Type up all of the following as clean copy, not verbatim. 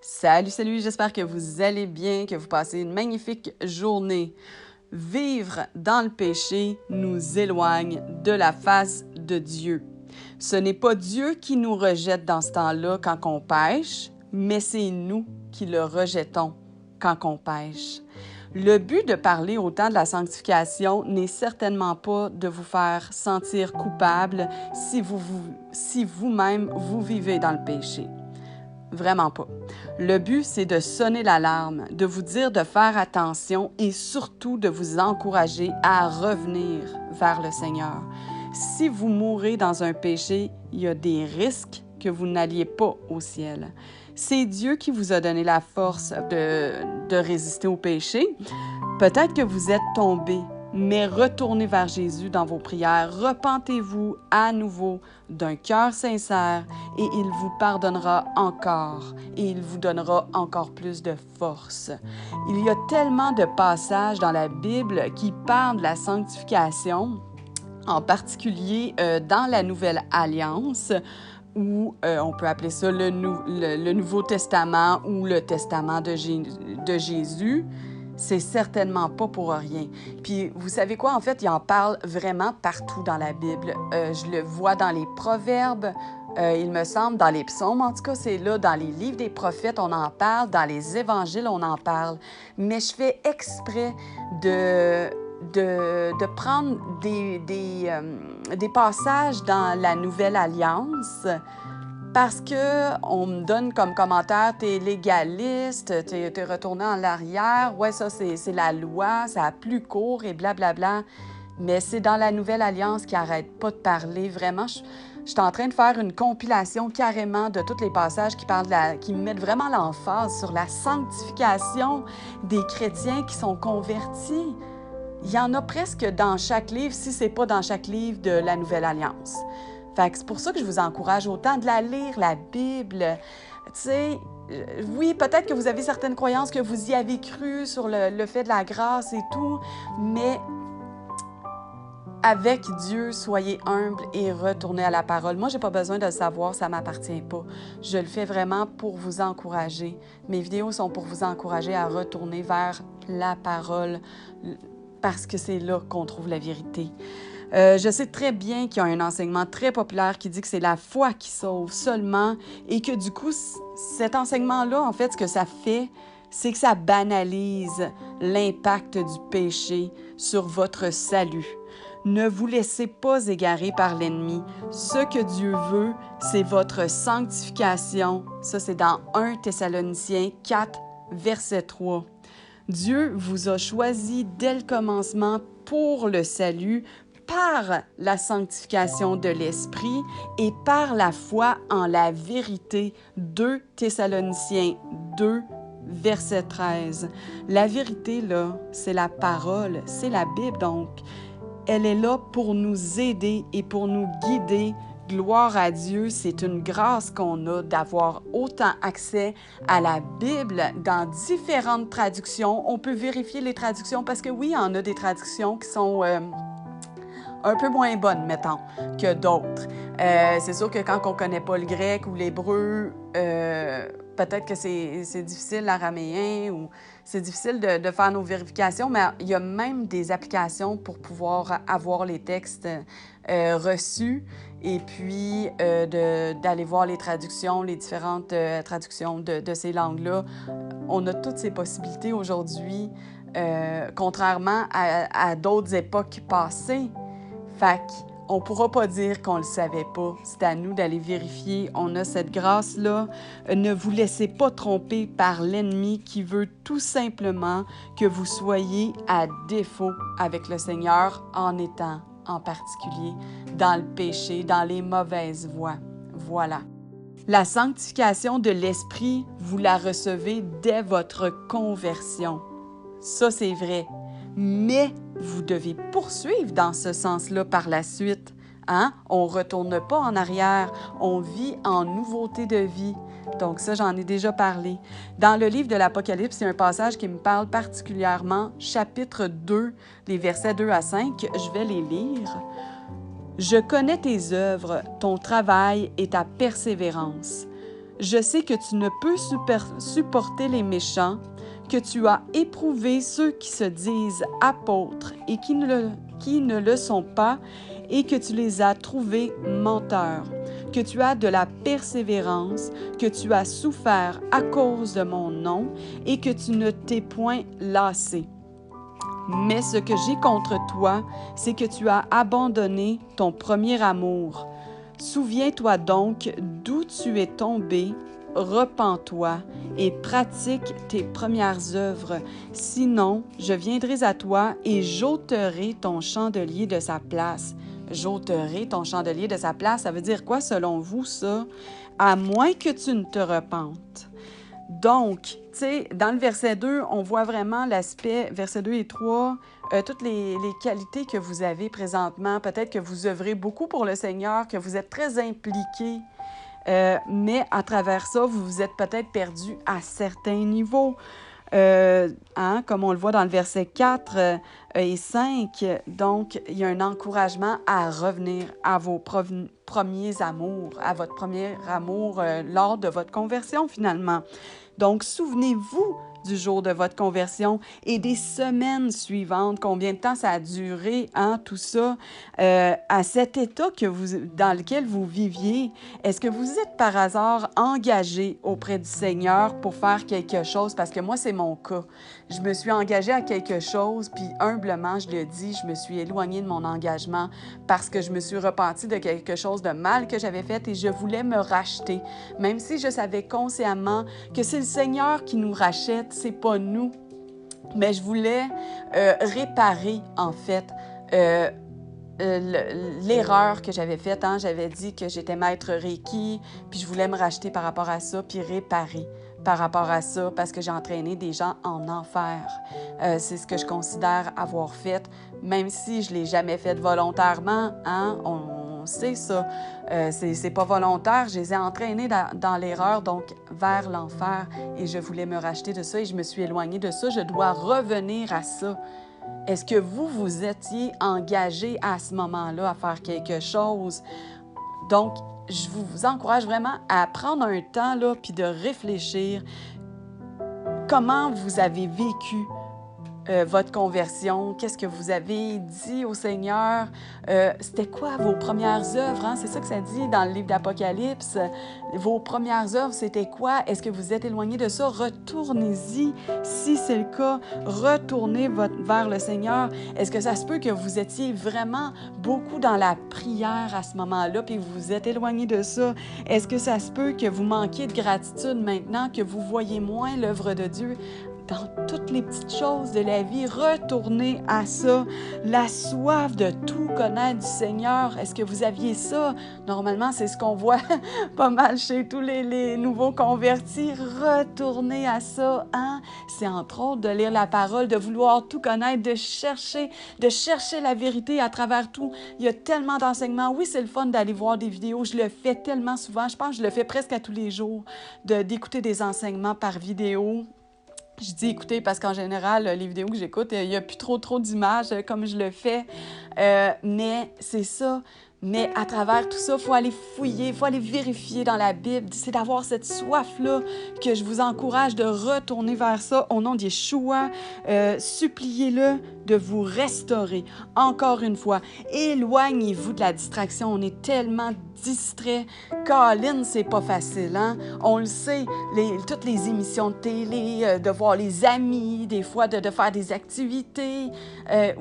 Salut, salut, j'espère que vous allez bien, que vous passez une magnifique journée. Vivre dans le péché nous éloigne de la face de Dieu. Ce n'est pas Dieu qui nous rejette dans ce temps-là quand on pêche, mais c'est nous qui le rejetons quand on pêche. Le but de parler au temps de la sanctification n'est certainement pas de vous faire sentir coupable si vous-même vous vivez dans le péché. Vraiment pas. Le but, c'est de sonner l'alarme, de vous dire de faire attention et surtout de vous encourager à revenir vers le Seigneur. Si vous mourrez dans un péché, il y a des risques que vous n'alliez pas au ciel. C'est Dieu qui vous a donné la force de résister au péché. Peut-être que vous êtes tombé, mais retournez vers Jésus dans vos prières. Repentez-vous à nouveau d'un cœur sincère et il vous pardonnera encore et il vous donnera encore plus de force. Il y a tellement de passages dans la Bible qui parlent de la sanctification, en particulier dans la Nouvelle Alliance, ou on peut appeler ça le Nouveau Testament ou le Testament de Jésus. C'est certainement pas pour rien. Puis, vous savez quoi? En fait, il en parle vraiment partout dans la Bible. Je le vois dans les Proverbes, il me semble, dans les Psaumes. En tout cas, c'est là, dans les livres des prophètes, on en parle. Dans les Évangiles, on en parle. Mais je fais exprès de prendre des passages dans la Nouvelle Alliance parce qu'on me donne comme commentaire « t'es légaliste, t'es retourné en arrière, ouais, ça, c'est la loi, ça a plus court et blablabla. » Mais c'est dans la Nouvelle Alliance qui n'arrête pas de parler. Vraiment, je suis en train de faire une compilation carrément de tous les passages qui mettent vraiment l'emphase sur la sanctification des chrétiens qui sont convertis. Il y en a presque dans chaque livre, si ce n'est pas dans chaque livre de la Nouvelle Alliance. Fait que c'est pour ça que je vous encourage autant de la lire, la Bible. Tu sais, oui, peut-être que vous avez certaines croyances, que vous y avez cru sur le fait de la grâce et tout, mais avec Dieu, soyez humble et retournez à la parole. Moi, je n'ai pas besoin de le savoir, ça ne m'appartient pas. Je le fais vraiment pour vous encourager. Mes vidéos sont pour vous encourager à retourner vers la parole parce que c'est là qu'on trouve la vérité. Je sais très bien qu'il y a un enseignement très populaire qui dit que c'est la foi qui sauve seulement et que du coup, cet enseignement-là, en fait, ce que ça fait, c'est que ça banalise l'impact du péché sur votre salut. Ne vous laissez pas égarer par l'ennemi. Ce que Dieu veut, c'est votre sanctification. Ça, c'est dans 1 Thessaloniciens 4, verset 3. Dieu vous a choisi dès le commencement pour le salut, par la sanctification de l'Esprit et par la foi en la vérité. 2 Thessaloniciens 2, verset 13. La vérité, là, c'est la parole, c'est la Bible, donc. Elle est là pour nous aider et pour nous guider. Gloire à Dieu, c'est une grâce qu'on a d'avoir autant accès à la Bible dans différentes traductions. On peut vérifier les traductions parce que oui, il y en a des traductions qui sont un peu moins bonnes, mettons, que d'autres. C'est sûr que quand on ne connaît pas le grec ou l'hébreu, peut-être que c'est difficile l'araméen ou c'est difficile de faire nos vérifications, mais il y a même des applications pour pouvoir avoir les textes reçus et puis d'aller voir les traductions, les différentes traductions de ces langues-là. On a toutes ces possibilités aujourd'hui, contrairement à d'autres époques passées. Fait qu'on ne pourra pas dire qu'on ne le savait pas. C'est à nous d'aller vérifier. On a cette grâce-là. Ne vous laissez pas tromper par l'ennemi qui veut tout simplement que vous soyez à défaut avec le Seigneur en étant en particulier dans le péché, dans les mauvaises voies. Voilà. La sanctification de l'Esprit, vous la recevez dès votre conversion. Ça, c'est vrai. Mais vous devez poursuivre dans ce sens-là par la suite. Hein? On ne retourne pas en arrière, on vit en nouveauté de vie. Donc ça, j'en ai déjà parlé. Dans le livre de l'Apocalypse, il y a un passage qui me parle particulièrement, chapitre 2, les versets 2 à 5. Je vais les lire. « Je connais tes œuvres, ton travail et ta persévérance. Je sais que tu ne peux supporter les méchants, que tu as éprouvé ceux qui se disent apôtres et qui ne le sont pas, et que tu les as trouvés menteurs, que tu as de la persévérance, que tu as souffert à cause de mon nom et que tu ne t'es point lassé. Mais ce que j'ai contre toi, c'est que tu as abandonné ton premier amour. Souviens-toi donc d'où tu es tombé, repens-toi et pratique tes premières œuvres. Sinon, je viendrai à toi et j'ôterai ton chandelier de sa place. J'ôterai ton chandelier de sa place, ça veut dire quoi selon vous, ça? À moins que tu ne te repentes. Donc, tu sais, dans le verset 2, on voit vraiment l'aspect, verset 2 et 3, toutes les qualités que vous avez présentement. Peut-être que vous œuvrez beaucoup pour le Seigneur, que vous êtes très impliqués, mais à travers ça, vous vous êtes peut-être perdu à certains niveaux. Comme on le voit dans le verset 4 et 5, donc il y a un encouragement à revenir à vos premiers amours, à votre premier amour lors de votre conversion finalement. Donc, souvenez-vous du jour de votre conversion et des semaines suivantes, combien de temps ça a duré, tout ça, à cet état dans lequel vous viviez. Est-ce que vous êtes par hasard engagé auprès du Seigneur pour faire quelque chose? Parce que moi, c'est mon cas. Je me suis engagée à quelque chose, puis humblement, je le dis, je me suis éloignée de mon engagement parce que je me suis repentie de quelque chose de mal que j'avais fait et je voulais me racheter. Même si je savais consciemment que c'est le Seigneur qui nous rachète, c'est pas nous. Mais je voulais réparer, en fait, l'erreur que j'avais faite. J'avais dit que j'étais maître Reiki, puis je voulais me racheter par rapport à ça, puis réparer par rapport à ça, parce que j'ai entraîné des gens en enfer. C'est ce que je considère avoir fait, même si je ne l'ai jamais fait volontairement. On sait ça. C'est pas volontaire. Je les ai entraînés dans l'erreur, donc vers l'enfer. Et je voulais me racheter de ça et je me suis éloignée de ça. Je dois revenir à ça. Est-ce que vous étiez engagé à ce moment-là à faire quelque chose? Donc, je vous encourage vraiment à prendre un temps là, puis de réfléchir comment vous avez vécu votre conversion, qu'est-ce que vous avez dit au Seigneur, c'était quoi vos premières œuvres, C'est ça que ça dit dans le livre d'Apocalypse. Vos premières œuvres, c'était quoi? Est-ce que vous êtes éloigné de ça? Retournez-y, si c'est le cas, retournez vers le Seigneur. Est-ce que ça se peut que vous étiez vraiment beaucoup dans la prière à ce moment-là, puis vous vous êtes éloigné de ça? Est-ce que ça se peut que vous manquiez de gratitude maintenant, que vous voyez moins l'œuvre de Dieu? Dans toutes les petites choses de la vie, retournez à ça. La soif de tout connaître du Seigneur, est-ce que vous aviez ça? Normalement, c'est ce qu'on voit pas mal chez tous les nouveaux convertis. Retournez à ça. C'est entre autres de lire la parole, de vouloir tout connaître, de chercher la vérité à travers tout. Il y a tellement d'enseignements. Oui, c'est le fun d'aller voir des vidéos. Je le fais tellement souvent. Je pense que je le fais presque à tous les jours, d'écouter des enseignements par vidéo. Je dis écoutez parce qu'en général, les vidéos que j'écoute, il n'y a plus trop d'images comme je le fais. Mais c'est ça. Mais à travers tout ça, il faut aller fouiller, il faut aller vérifier dans la Bible. C'est d'avoir cette soif-là que je vous encourage de retourner vers ça au nom d'Yeshua. Suppliez-le de vous restaurer. Encore une fois, éloignez-vous de la distraction. On est tellement distrait. Colin, c'est pas facile, On le sait, toutes les émissions de télé, de voir les amis, des fois de faire des activités.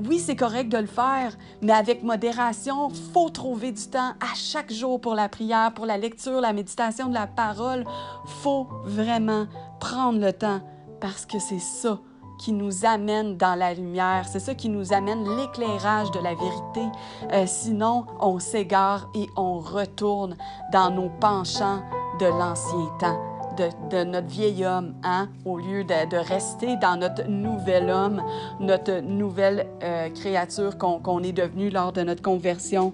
Oui, c'est correct de le faire, mais avec modération, il faut trouver du temps à chaque jour pour la prière, pour la lecture, la méditation de la parole. Il faut vraiment prendre le temps parce que c'est ça qui nous amène dans la lumière. C'est ça qui nous amène l'éclairage de la vérité. Sinon, on s'égare et on retourne dans nos penchants de l'ancien temps, de notre vieil homme, au lieu de rester dans notre nouvel homme, notre nouvelle créature qu'on est devenu lors de notre conversion.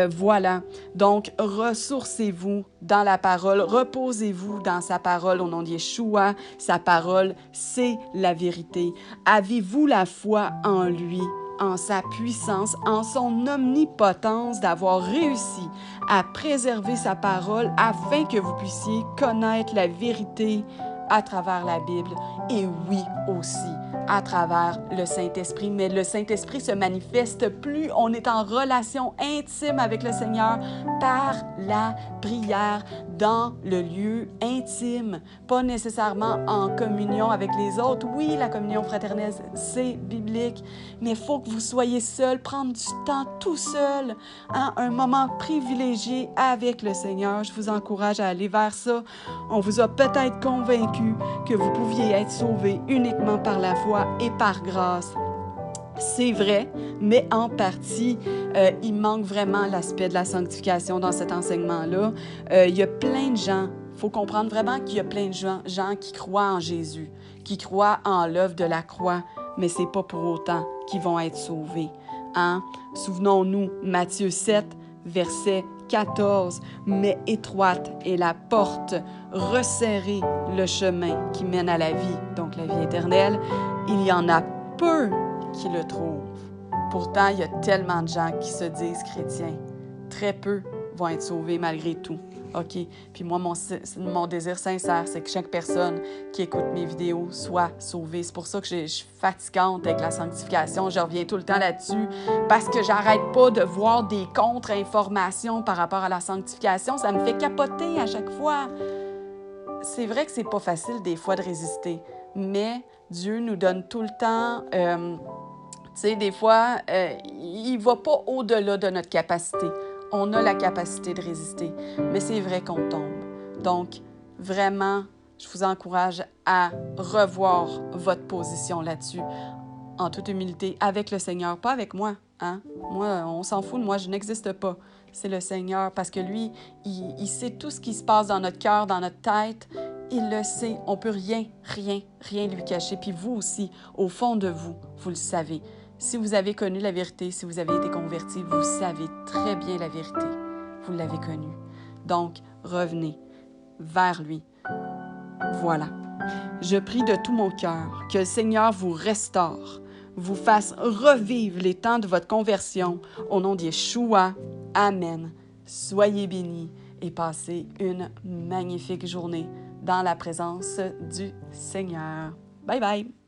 Voilà. Donc, ressourcez-vous dans la parole, reposez-vous dans sa parole au nom de Yeshua. Sa parole, c'est la vérité. Avez-vous la foi en lui? en sa puissance, en son omnipotence, d'avoir réussi à préserver sa parole afin que vous puissiez connaître la vérité à travers la Bible et oui aussi à travers le Saint-Esprit. Mais le Saint-Esprit se manifeste plus on est en relation intime avec le Seigneur par la prière dans le lieu intime, pas nécessairement en communion avec les autres. Oui, la communion fraternelle, c'est biblique, mais il faut que vous soyez seul, prendre du temps tout seul, hein, un moment privilégié avec le Seigneur. Je vous encourage à aller vers ça. On vous a peut-être convaincu que vous pouviez être sauvés uniquement par la foi et par grâce. C'est vrai, mais en partie, il manque vraiment l'aspect de la sanctification dans cet enseignement-là. Il y a plein de gens, il faut comprendre vraiment qu'il y a plein de gens qui croient en Jésus, qui croient en l'œuvre de la croix, mais ce n'est pas pour autant qu'ils vont être sauvés. Hein? Souvenons-nous, Matthieu 7, verset 14, « Mais étroite est la porte, resserrez le chemin qui mène à la vie, donc la vie éternelle. Il y en a peu qui le trouvent. » Pourtant, il y a tellement de gens qui se disent chrétiens. Très peu vont être sauvés malgré tout. OK? Puis moi, mon désir sincère, c'est que chaque personne qui écoute mes vidéos soit sauvée. C'est pour ça que je suis fatigante avec la sanctification. Je reviens tout le temps là-dessus parce que j'arrête pas de voir des contre-informations par rapport à la sanctification. Ça me fait capoter à chaque fois. C'est vrai que c'est pas facile des fois de résister, mais Dieu nous donne tout le temps... tu sais, des fois, il ne va pas au-delà de notre capacité. On a la capacité de résister, mais c'est vrai qu'on tombe. Donc, vraiment, je vous encourage à revoir votre position là-dessus, en toute humilité, avec le Seigneur, pas avec moi. Hein? Moi, on s'en fout de moi, je n'existe pas. C'est le Seigneur, parce que lui, il sait tout ce qui se passe dans notre cœur, dans notre tête. Il le sait. On ne peut rien lui cacher. Puis vous aussi, au fond de vous, vous le savez. Si vous avez connu la vérité, si vous avez été converti, vous savez très bien la vérité. Vous l'avez connue. Donc, revenez vers lui. Voilà. Je prie de tout mon cœur que le Seigneur vous restaure, vous fasse revivre les temps de votre conversion. Au nom d'Yeshua, Amen. Soyez bénis et passez une magnifique journée dans la présence du Seigneur. Bye bye!